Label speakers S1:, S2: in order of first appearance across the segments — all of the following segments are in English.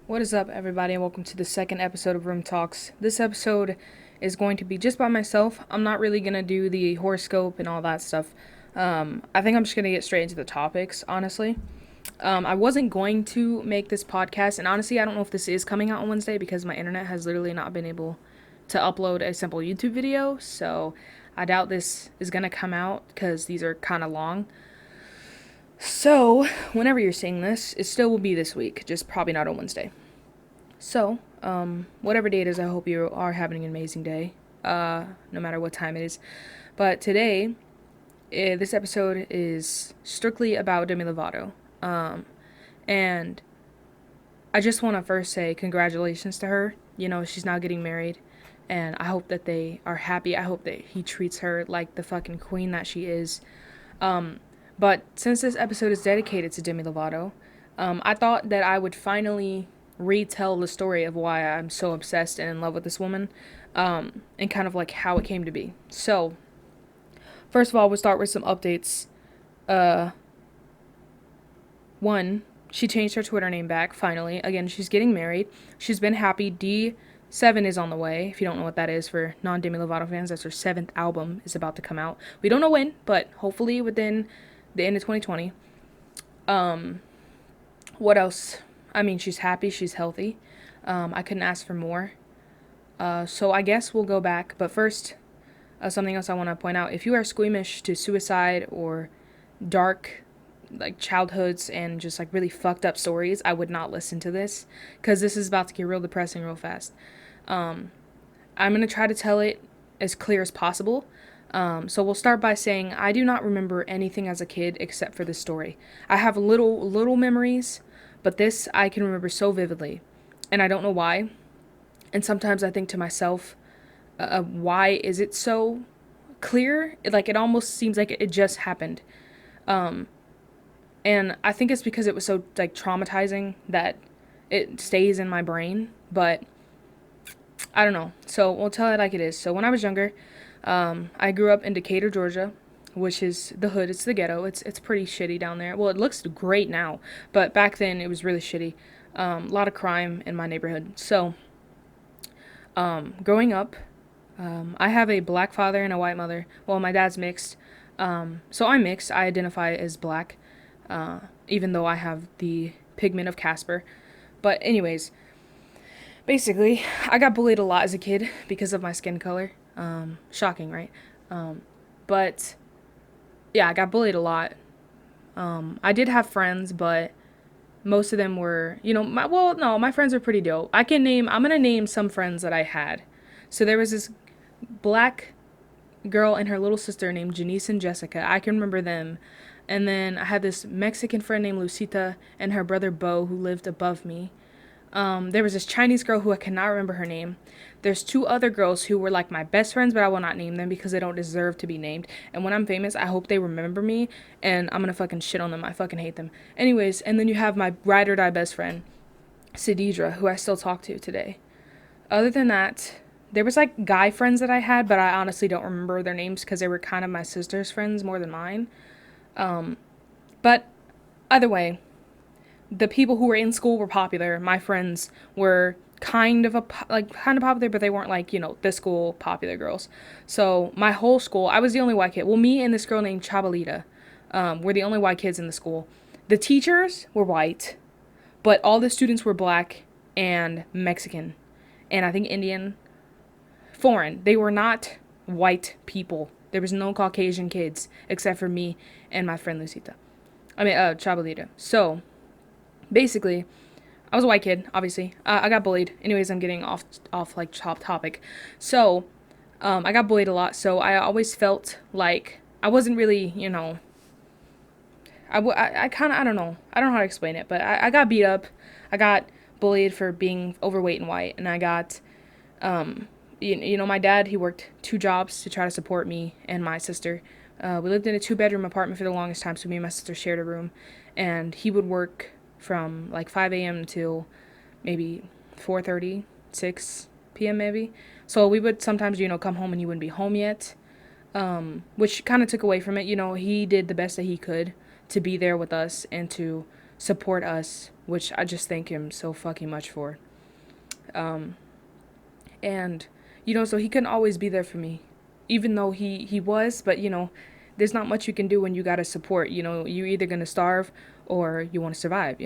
S1: What is up, everybody, and welcome to the second episode of Room Talks. This episode is going to be just by myself. I'm not really going to do the horoscope and all that stuff. I think I'm just going to get straight into the topics, honestly. I wasn't going to make this podcast, and honestly, I don't know if this is coming out on Wednesday because my internet has literally not been able to upload a simple YouTube video, so I doubt this is going to come out because these are kind of long. So, whenever you're seeing this, it still will be this week, just probably not on Wednesday. So, whatever day it is, I hope you are having an amazing day, no matter what time it is. But today, this episode is strictly about Demi Lovato. And I just want to first say congratulations to her. You know, she's now getting married, and I hope that they are happy. I hope that he treats her like the fucking queen that she is. But since this episode is dedicated to Demi Lovato, I thought that I would finally retell the story of why I'm so obsessed and in love with this woman, and kind of like how it came to be. So, first of all, we'll start with some updates. One, she changed her Twitter name back, finally. Again, she's getting married. She's been happy. D7 is on the way. If you don't know what that is for non-Demi Lovato fans, that's her 7th album is about to come out. We don't know when, but hopefully within the end of 2020. What else? I mean, she's happy, she's healthy. I couldn't ask for more. So I guess we'll go back. But first, something else I want to point out. If you are squeamish to suicide or dark, like, childhoods and just, like, really fucked up stories, I would not listen to this. Because this is about to get real depressing real fast. I'm going to try to tell it as clear as possible. So we'll start by saying I do not remember anything as a kid except for this story. I have little memories, but this I can remember so vividly, and I don't know why. And sometimes I think to myself, why is it so clear? It almost seems like it just happened. And I think it's because it was so, like, traumatizing that it stays in my brain. But I don't know. So we'll tell it like it is. So when I was younger, I grew up in Decatur, Georgia, which is the hood. It's the ghetto. It's pretty shitty down there. Well, it looks great now, but back then it was really shitty. A lot of crime in my neighborhood. So, growing up, I have a black father and a white mother. Well, my dad's mixed. So I'm mixed. I identify as black, even though I have the pigment of Casper. But anyways, basically, I got bullied a lot as a kid because of my skin color. Shocking, right? But yeah, I got bullied a lot. I did have friends, but most of them were, my friends are pretty dope. I'm gonna name some friends that I had. So there was this black girl and her little sister named Janice and Jessica. I can remember them. And then I had this Mexican friend named Lucita and her brother Bo who lived above me. There was this Chinese girl who I cannot remember her name. There's two other girls who were like my best friends, but I will not name them because they don't deserve to be named. And when I'm famous, I hope they remember me, and I'm gonna fucking shit on them. I fucking hate them. Anyways, and then you have my ride or die best friend, Sididra, who I still talk to today. Other than that, there was like guy friends that I had, but I honestly don't remember their names because they were kind of my sister's friends more than mine. But either way, the people who were in school were popular. My friends were kind of popular, but they weren't like, the school popular girls. So my whole school, I was the only white kid. Well, me and this girl named Chabalita, were the only white kids in the school. The teachers were white, but all the students were black and Mexican, and I think Indian, foreign. They were not white people. There was no Caucasian kids except for me and my friend Chabalita. So basically, I was a white kid, obviously. I got bullied. Anyways, I'm getting off like top topic. So, I got bullied a lot. So I always felt like I wasn't really, I kind of, I don't know. I don't know how to explain it, but I got beat up. I got bullied for being overweight and white. And I got, my dad, he worked 2 jobs to try to support me and my sister. We lived in a 2-bedroom apartment for the longest time. So me and my sister shared a room. And he would work from like 5 a.m. till maybe 4:30, 6 p.m. maybe. So we would sometimes, come home and he wouldn't be home yet, which kind of took away from it. He did the best that he could to be there with us and to support us which I just thank him so fucking much for. Um, and, so he couldn't always be there for me, even though he was, but, there's not much you can do when you gotta support, you're either gonna starve or you wanna survive,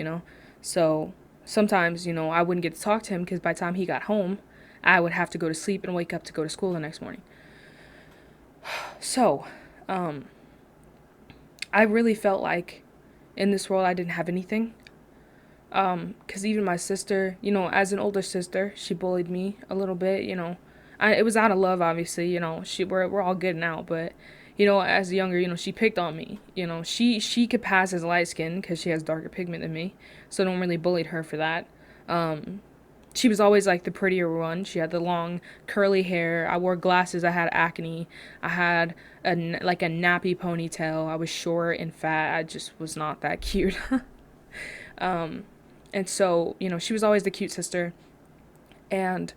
S1: So sometimes, I wouldn't get to talk to him because by the time he got home, I would have to go to sleep and wake up to go to school the next morning. So, I really felt like in this world I didn't have anything. Because even my sister, as an older sister, she bullied me a little bit, it was out of love, obviously, we're all good now, but, as younger, she picked on me, she could pass as light skinned because she has darker pigment than me, so no one really bullied her for that. She was always like the prettier one. She had the long curly hair. I wore glasses. I had acne. I had like a nappy ponytail. I was short and fat. I just was not that cute. um, and so, she was always the cute sister. And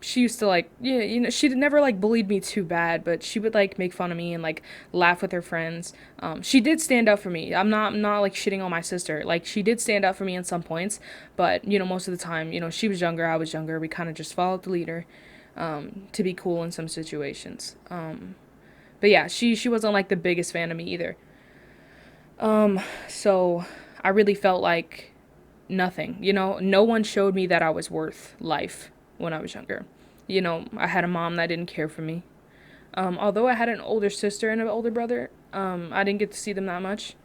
S1: she used to like, yeah, she never like bullied me too bad, but she would like make fun of me and like laugh with her friends. She did stand up for me. I'm not like shitting on my sister. Like she did stand up for me in some points, but most of the time, she was younger, I was younger. We kind of just followed the leader, to be cool in some situations. But yeah, she wasn't like the biggest fan of me either. So I really felt like nothing. No one showed me that I was worth life when I was younger. I had a mom that didn't care for me. Although I had an older sister and an older brother, I didn't get to see them that much.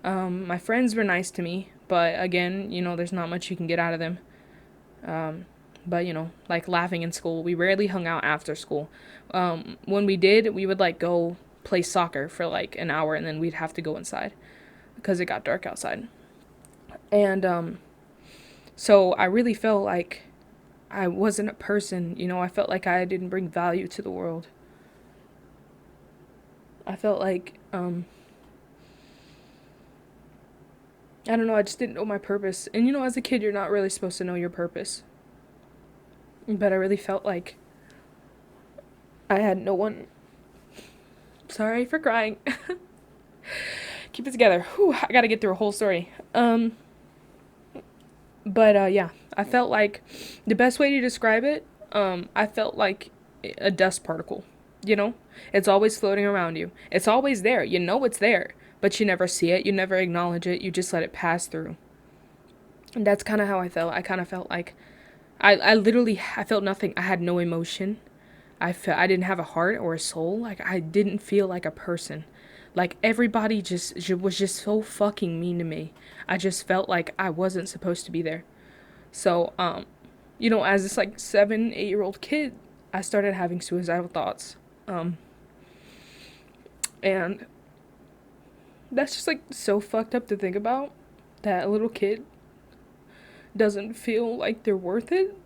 S1: My friends were nice to me, but again, there's not much you can get out of them. But, like laughing in school, we rarely hung out after school. When we did, we would like go play soccer for like an hour and then we'd have to go inside because it got dark outside. And so I really felt like I wasn't a person, I felt like I didn't bring value to the world. I felt like I don't know, I just didn't know my purpose. And as a kid you're not really supposed to know your purpose. But I really felt like I had no one. Sorry for crying. Keep it together. Whew, I gotta get through a whole story. But yeah, I felt like the best way to describe it, I felt like a dust particle. It's always floating around you. It's always there. It's there, but you never see it. You never acknowledge it. You just let it pass through. And that's kind of how I felt. I kind of felt like I felt nothing. I had no emotion. I didn't have a heart or a soul. Like I didn't feel like a person. Like everybody just was just so fucking mean to me. I just felt like I wasn't supposed to be there. So, as this like 7, 8-year-old kid, I started having suicidal thoughts. And that's just like so fucked up to think about that a little kid doesn't feel like they're worth it.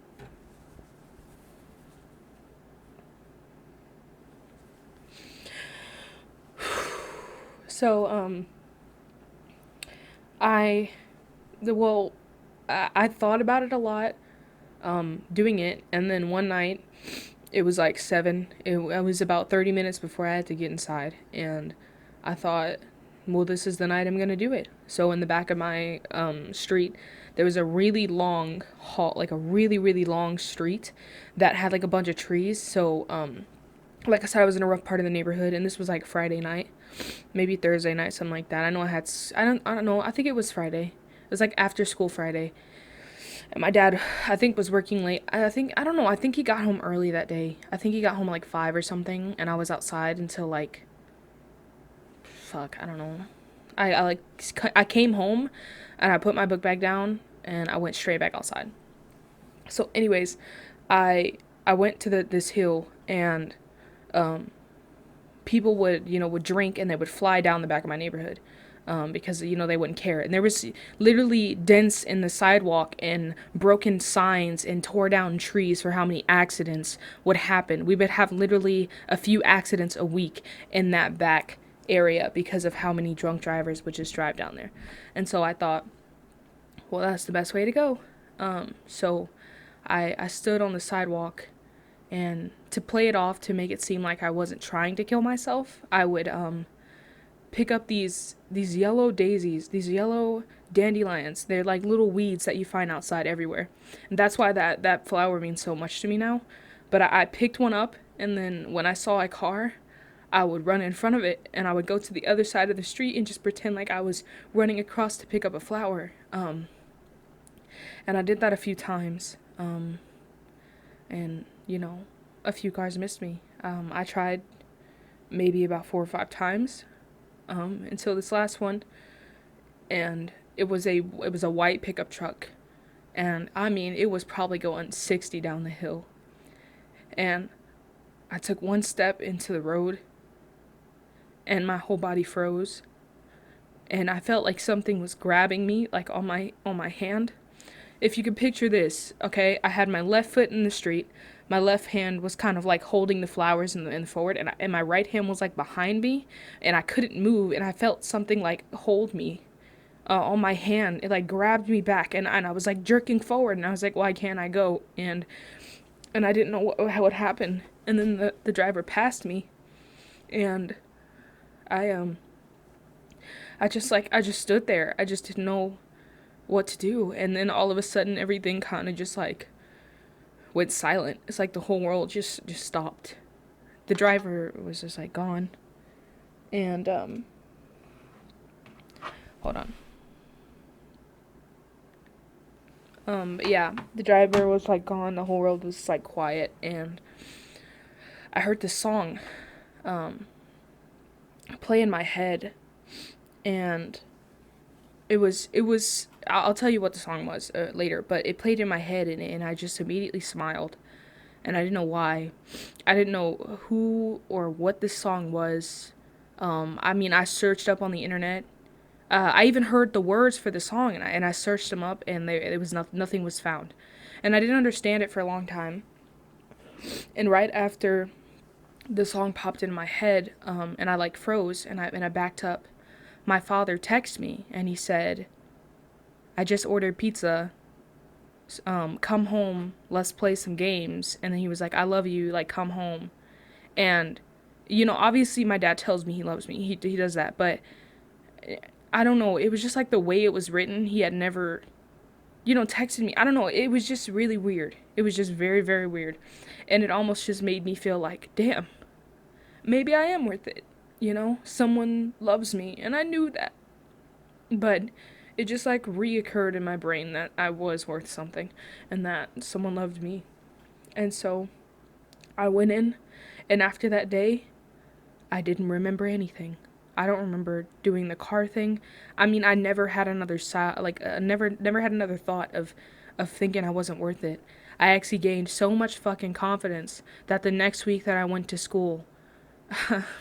S1: So, I, well, I thought about it a lot, doing it, and then one night, it was like 7, it was about 30 minutes before I had to get inside, and I thought, well, this is the night I'm gonna do it. So in the back of my, street, there was a really long hall, like a really, really long street that had like a bunch of trees, so, like I said, I was in a rough part of the neighborhood, and this was like Friday night, maybe Thursday night, something like that. I know I don't know. I think it was Friday. It was like after school Friday, and my dad, I think, was working late. I don't know. I think he got home early that day. I think he got home like 5 or something, and I was outside until like, fuck, I don't know. I came home, and I put my book bag down, and I went straight back outside. So, anyways, I I went to this hill and um, people would drink and they would fly down the back of my neighborhood because they wouldn't care. And there was literally dents in the sidewalk and broken signs and tore down trees for how many accidents would happen. We would have literally a few accidents a week in that back area because of how many drunk drivers would just drive down there. And so I thought, well, that's the best way to go. So I stood on the sidewalk, and to play it off to make it seem like I wasn't trying to kill myself, I would pick up these yellow daisies, these yellow dandelions. They're like little weeds that you find outside everywhere. And that's why that flower means so much to me now. But I picked one up, and then when I saw a car, I would run in front of it, and I would go to the other side of the street and just pretend like I was running across to pick up a flower. And I did that a few times. And, a few cars missed me. I tried maybe about 4 or 5 times until this last one. And it was a white pickup truck. And I mean, it was probably going 60 down the hill. And I took one step into the road, and my whole body froze. And I felt like something was grabbing me, like on my hand. If you could picture this, okay, I had my left foot in the street. My left hand was kind of like holding the flowers in the forward, and my right hand was like behind me, and I couldn't move, and I felt something like hold me on my hand. It like grabbed me back, and I was like jerking forward, and I was like, why can't I go? And I didn't know what happened. And then the driver passed me, and I just stood there. I just didn't know what to do. And then all of a sudden everything kind of just like went silent. It's like the whole world just stopped. The driver was just like gone. And hold on. But yeah, the driver was like gone. The whole world was like quiet, and I heard this song play in my head, and it was I'll tell you what the song was later, but it played in my head, and I just immediately smiled, and I didn't know why. I didn't know who or what this song was. I mean, I searched up on the internet. I even heard the words for the song, and I searched them up, and it was nothing was found, and I didn't understand it for a long time. And right after the song popped in my head, and I like froze, and I backed up, my father texted me, and he said, I just ordered pizza, come home, let's play some games. And then he was like, I love you, like, come home. And obviously my dad tells me he loves me, he does that, but I don't know, it was just like the way it was written. He had never texted me. I don't know, it was just really weird. It was just very, very weird, and it almost just made me feel like, damn, maybe I am worth it. Someone loves me, and I knew that. But it just like reoccurred in my brain that I was worth something, and that someone loved me. And so I went in, and after that day, I didn't remember anything. I don't remember doing the car thing. I mean, I never had another never had another thought of thinking I wasn't worth it. I actually gained so much fucking confidence that the next week that I went to school,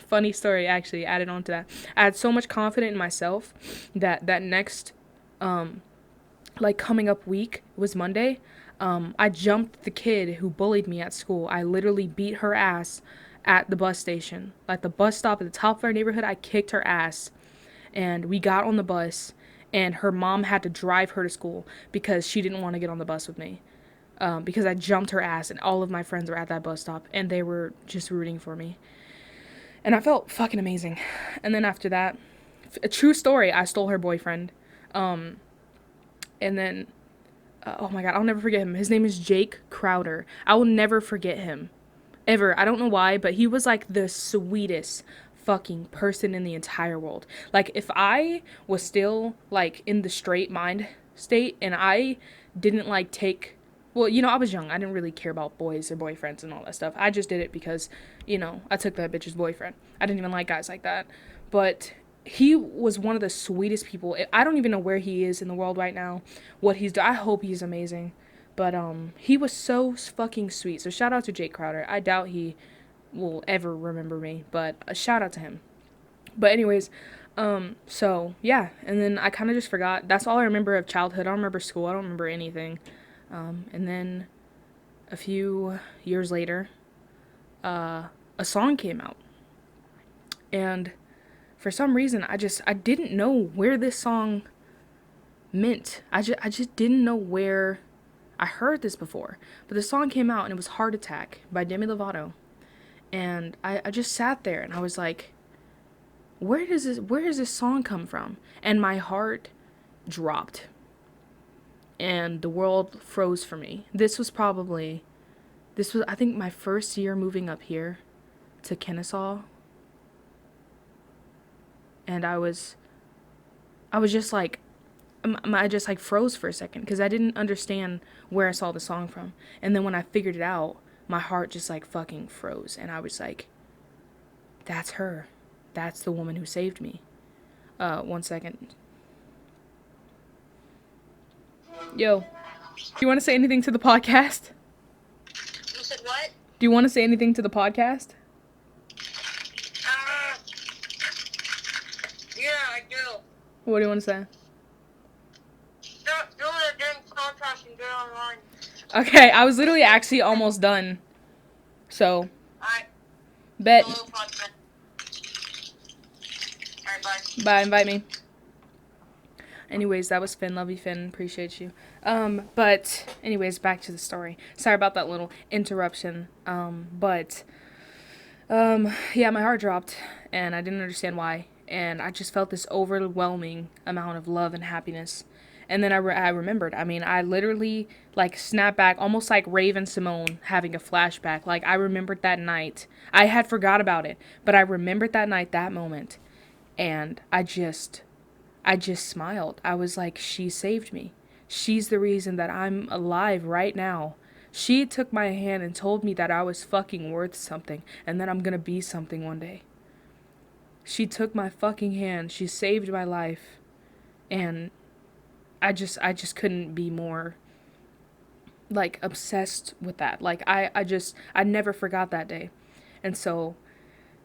S1: funny story actually added on to that. I had so much confidence in myself that next like coming up week, was Monday, I jumped the kid who bullied me at school. I literally beat her ass at the bus station. Like the bus stop at the top of our neighborhood, I kicked her ass. And we got on the bus, and her mom had to drive her to school because she didn't want to get on the bus with me. Because I jumped her ass, and all of my friends were at that bus stop, and they were just rooting for me. And I felt fucking amazing. And then after that, a true story, I stole her boyfriend. And then, oh my god, I'll never forget him. His name is Jake Crowder. I will never forget him. Ever. I don't know why, but he was like the sweetest fucking person in the entire world. Like, if I was still like in the straight mind state, and I didn't like take, well, I was young. I didn't really care about boys or boyfriends and all that stuff. I just did it because, I took that bitch's boyfriend. I didn't even like guys like that. But he was one of the sweetest people. I don't even know where he is in the world right now, what he's doing. I hope he's amazing. But he was so fucking sweet. So shout out to Jake Crowder. I doubt he will ever remember me, but a shout out to him. But anyways, so yeah, and then I kind of just forgot. That's all I remember of childhood. I don't remember school. I don't remember anything. And then a few years later, a song came out, and for some reason I didn't know where this song meant. I just didn't know where I heard this before. But the song came out, and it was Heart Attack by DEMI Lovato. And I just sat there, and I was like, where does this song come from? And my heart dropped. And the world froze for me. This was, I think, my first year moving up here to Kennesaw. And I was just like, I just like froze for a second because I didn't understand where I saw the song from. And then when I figured it out, my heart just like fucking froze. And I was like, that's her. That's the woman who saved me. 1 second. Yo, do you want to say anything to the podcast?
S2: You said what?
S1: Do you want to say anything to the podcast?
S2: Yeah, I do.
S1: What do you want to say?
S2: Stop doing a damn podcast and get online.
S1: Okay, I was literally actually almost done. So,
S2: Alright.
S1: bet.
S2: Alright, bye.
S1: Bye, invite me. Anyways, that was Finn. Love you, Finn. Appreciate you. But anyways, back to the story. Sorry about that little interruption. Yeah, my heart dropped, and I didn't understand why. And I just felt this overwhelming amount of love and happiness. And then I remembered. I mean, I literally, like, snapped back, almost like Raven Simone having a flashback. Like, I remembered that night. I had forgot about it, but I remembered that night, that moment. And I just smiled. I was like, she saved me. She's the reason that I'm alive right now. She took my hand and told me that I was fucking worth something and that I'm gonna be something one day. She took my fucking hand. She saved my life. And I just couldn't be more, like, obsessed with that. Like, I never forgot that day. And so,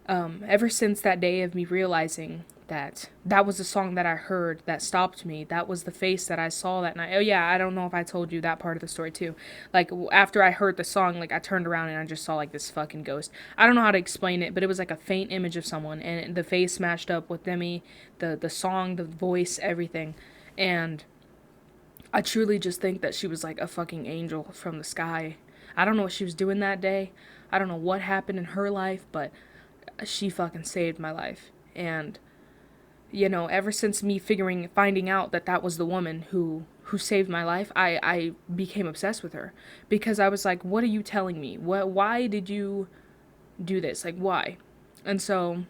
S1: ever since that day of me realizing that was the song that I heard that stopped me, that was the face that I saw that night. Oh yeah, I don't know if I told you that part of the story too. Like, after I heard the song, like, I turned around and I just saw, like, this fucking ghost. I don't know how to explain it, but it was like a faint image of someone, and the face matched up with Demi, the song, the voice, everything. And I truly just think that she was like a fucking angel from the sky. I don't know what she was doing that day. I don't know what happened in her life, but she fucking saved my life. And, you know, ever since me finding out that was the woman who saved my life, I became obsessed with her. Because I was like, what are you telling me? Why did you do this? Like, why? And so,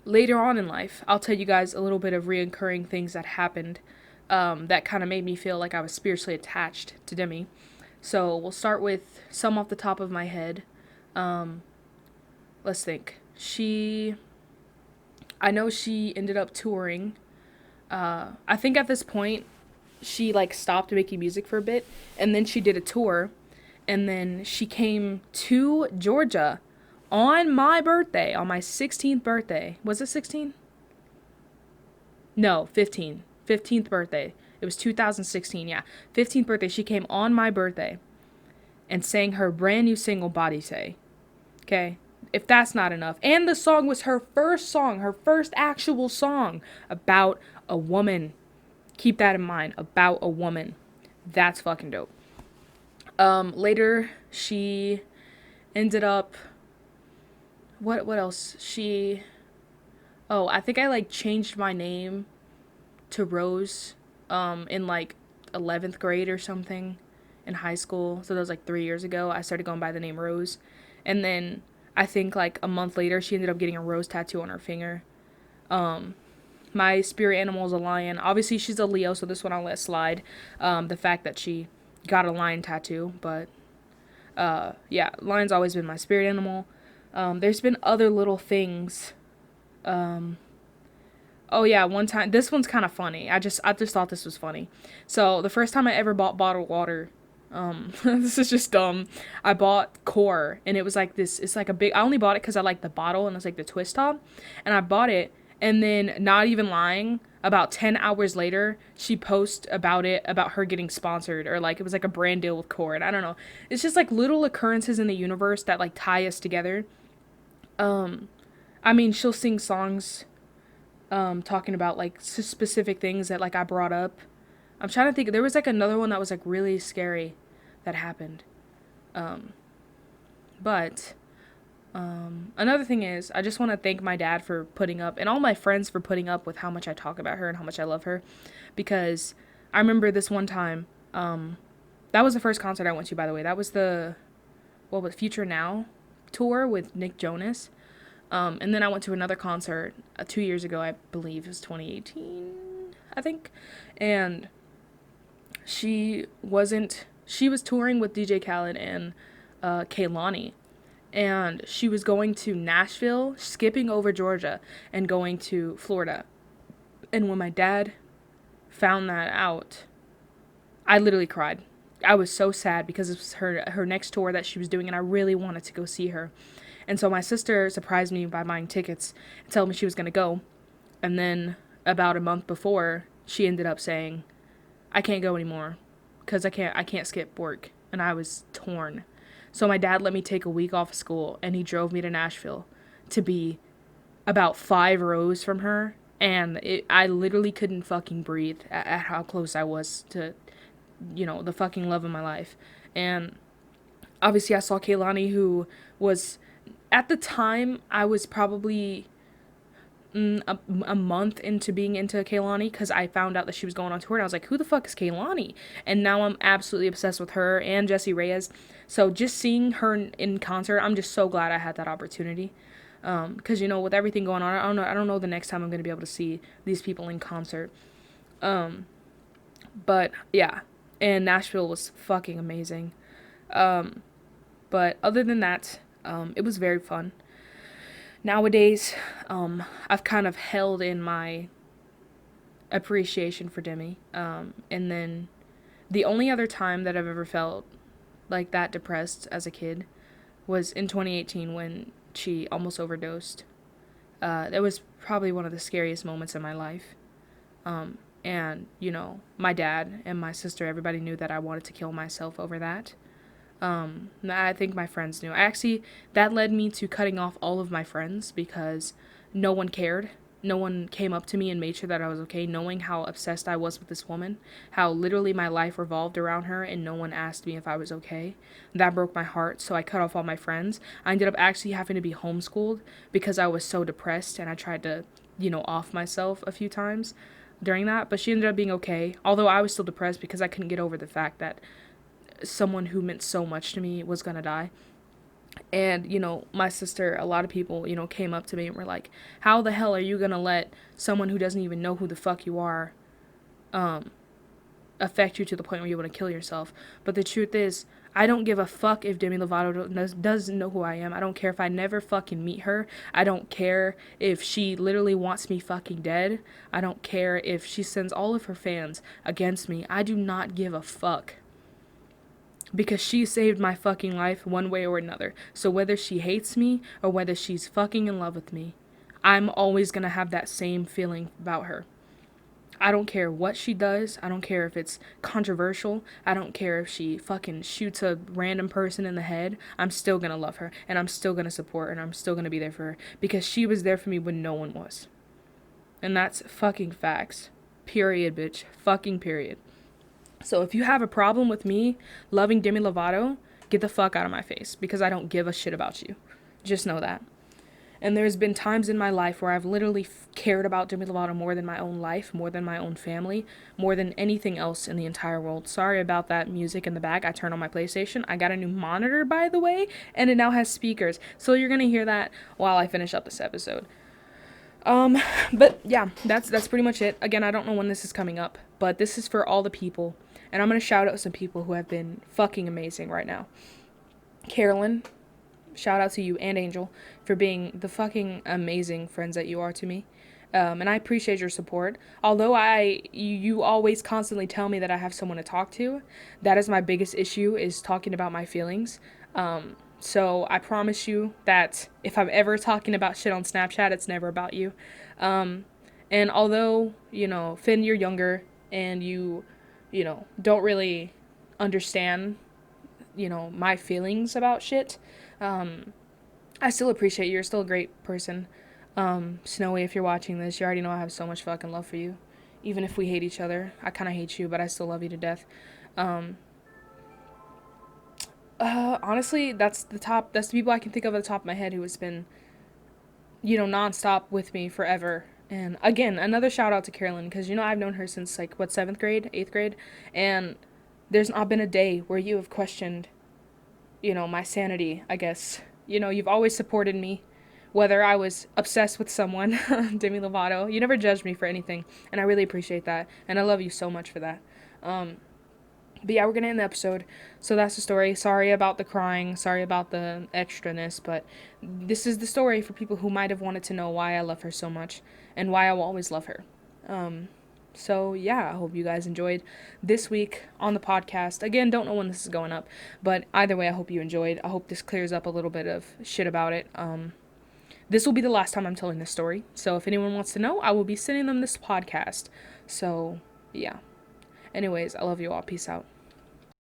S1: later on in life, I'll tell you guys a little bit of reoccurring things that happened that kind of made me feel like I was spiritually attached to Demi. So, we'll start with some off the top of my head. Let's think. I know she ended up touring. I think at this point, she, like, stopped making music for a bit, and then she did a tour, and then she came to Georgia on my birthday, on my 16th birthday. Was it 16? No, 15. 15th birthday. It was 2016, yeah. 15th birthday, she came on my birthday and sang her brand new single, Body Say. Okay? If that's not enough. And the song was her first song, her first actual song about a woman. Keep that in mind, about a woman. That's fucking dope. Later, she ended up, what else? I think I, like, changed my name to Rose, in, like, 11th grade or something in high school. So that was, like, 3 years ago. I started going by the name Rose. And then I think, like, a month later, she ended up getting a rose tattoo on her finger. My spirit animal is a lion. Obviously, she's a Leo, so this one I'll let slide. The fact that she got a lion tattoo. But, yeah, lion's always been my spirit animal. There's been other little things. Oh, yeah, one time. This one's kind of funny. I just thought this was funny. So, the first time I ever bought bottled water, this is just dumb. I bought Core, and it was like this, it's like a big, I only bought it because I like the bottle, and it's like the twist top, and I bought it, and then, not even lying, about 10 hours later, she posted about it, about her getting sponsored, or like, it was like a brand deal with Core, and I don't know, it's just like little occurrences in the universe that like tie us together. I mean, she'll sing songs, talking about like specific things that like I brought up. I'm trying to think. There was, like, another one that was, like, really scary that happened. But Another thing is, I just want to thank my dad for putting up, and all my friends for putting up with how much I talk about her and how much I love her, because I remember this one time. That was the first concert I went to, by the way. That was the Future Now tour with Nick Jonas. And then I went to another concert 2 years ago, I believe it was 2018, I think, and she was touring with DJ Khaled and Kehlani, and she was going to Nashville, skipping over Georgia, and going to Florida. And when my dad found that out, I literally cried. I was so sad because it was her next tour that she was doing, and I really wanted to go see her. And so my sister surprised me by buying tickets and telling me she was going to go. And then about a month before, she ended up saying, I can't go anymore because I can't skip work. And I was torn. So my dad let me take a week off of school, and he drove me to Nashville to be about 5 rows from her. And I literally couldn't fucking breathe at how close I was to, the fucking love of my life. And obviously I saw Kehlani, who was, at the time, I was probably a month into being into Kehlani, because I found out that she was going on tour, and I was like, who the fuck is Kehlani? And now I'm absolutely obsessed with her and Jessie Reyez. So just seeing her in concert, I'm just so glad I had that opportunity. Because, with everything going on, I don't know the next time I'm going to be able to see these people in concert. But yeah, and Nashville was fucking amazing. But other than that, it was very fun. Nowadays, I've kind of held in my appreciation for Demi. And then the only other time that I've ever felt like that depressed as a kid was in 2018 when she almost overdosed. That was probably one of the scariest moments in my life. And, my dad and my sister, everybody knew that I wanted to kill myself over that. I think my friends knew. That led me to cutting off all of my friends because no one cared. No one came up to me and made sure that I was okay, knowing how obsessed I was with this woman, how literally my life revolved around her, and no one asked me if I was okay. That broke my heart, so I cut off all my friends. I ended up actually having to be homeschooled because I was so depressed, and I tried to, off myself a few times during that, but she ended up being okay, although I was still depressed because I couldn't get over the fact that someone who meant so much to me was gonna die. And, my sister, a lot of people, came up to me and were like, how the hell are you gonna let someone who doesn't even know who the fuck you are, affect you to the point where you want to kill yourself? But the truth is, I don't give a fuck if Demi Lovato doesn't know who I am. I don't care if I never fucking meet her. I don't care if she literally wants me fucking dead. I don't care if she sends all of her fans against me. I do not give a fuck. Because she saved my fucking life one way or another. So whether she hates me or whether she's fucking in love with me, I'm always gonna have that same feeling about her. I don't care what she does. I don't care if it's controversial. I don't care if she fucking shoots a random person in the head. I'm still gonna love her. And I'm still gonna support her. And I'm still gonna be there for her. Because she was there for me when no one was. And that's fucking facts. Period, bitch. Fucking period. So if you have a problem with me loving Demi Lovato, get the fuck out of my face, because I don't give a shit about you. Just know that. And there's been times in my life where I've literally cared about Demi Lovato more than my own life, more than my own family, more than anything else in the entire world. Sorry about that music in the back. I turned on my PlayStation. I got a new monitor, by the way, and it now has speakers. So you're going to hear that while I finish up this episode. But yeah, that's pretty much it. Again, I don't know when this is coming up, but this is for all the people. And I'm going to shout out some people who have been fucking amazing right now. Carolyn, shout out to you, and Angel, for being the fucking amazing friends that you are to me. And I appreciate your support. Although you always constantly tell me that I have someone to talk to, that is my biggest issue, is talking about my feelings. So I promise you that if I'm ever talking about shit on Snapchat, it's never about you. And although, Finn, you're younger, and you don't really understand, my feelings about shit, I still appreciate you. You're still a great person. Snowy, if you're watching this, you already know I have so much fucking love for you. Even if we hate each other, I kind of hate you, but I still love you to death. Honestly, that's the people I can think of at the top of my head who has been, nonstop with me forever. And again, another shout out to Carolyn because I've known her since like what, seventh grade, eighth grade, and there's not been a day where you have questioned, my sanity. I guess you've always supported me, whether I was obsessed with someone, Demi Lovato. You never judged me for anything, and I really appreciate that, and I love you so much for that. Um, but yeah, we're gonna end the episode. So that's the story. Sorry about the crying. Sorry about the extraness, but this is the story for people who might have wanted to know why I love her so much and why I will always love her. Um, so yeah, I hope you guys enjoyed this week on the podcast. Again, don't know when this is going up, but either way, I hope you enjoyed. I hope this clears up a little bit of shit about it. This will be the last time I'm telling this story. So if anyone wants to know, I will be sending them this podcast. So yeah. Anyways, I love you all. Peace out.